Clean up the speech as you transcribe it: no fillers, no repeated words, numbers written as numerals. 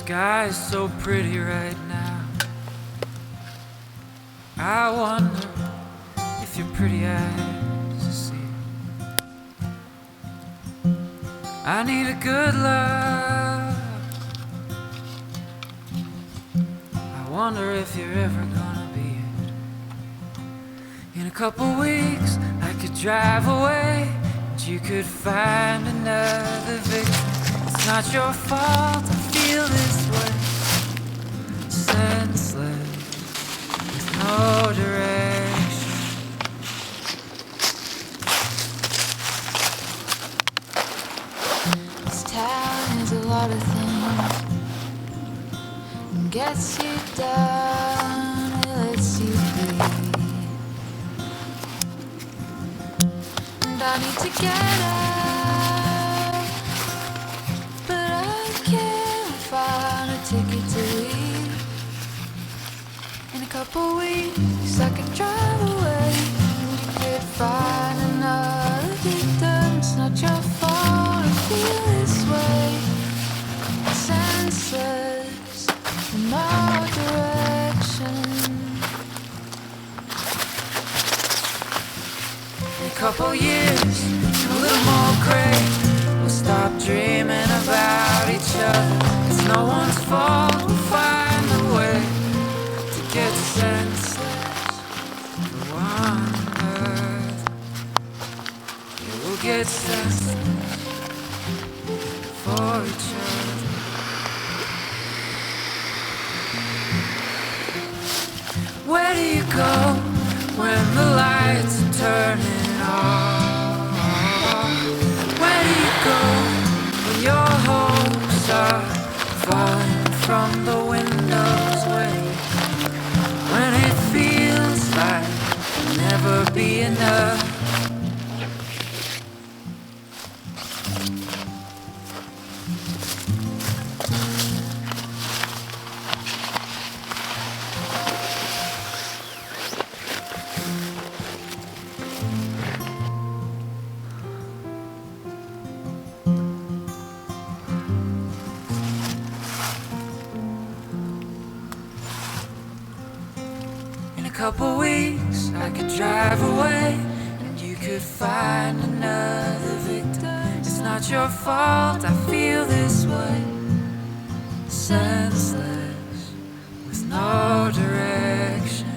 sky is so pretty right now. I wonder if your pretty eyes see. I need a good love. I wonder if you're ever gonna be it. In a couple weeks I could drive away, and you could find another victim. It's not your fault I feel this way, senseless, with no direction. This town is a lot of things, and gets you down, it lets you breathe. And I need to get out, but I can't find a ticket to leave. In a couple weeks I could drive away, and you could find another victim. It's not your fault I feel this way, senseless, no direction. In a couple years, a little more great, we'll stop dreaming about each other. It's no one's fault, we'll find a way to get senseless for one another. Yeah, we'll get senseless for each other. Where do you go when the lights are turning off? Where do you go when your hopes are falling from the windows? When it feels like it'll never be enough. In a couple weeks I could drive away, and you could find another victim. It's not your fault I feel this way, senseless, with no direction.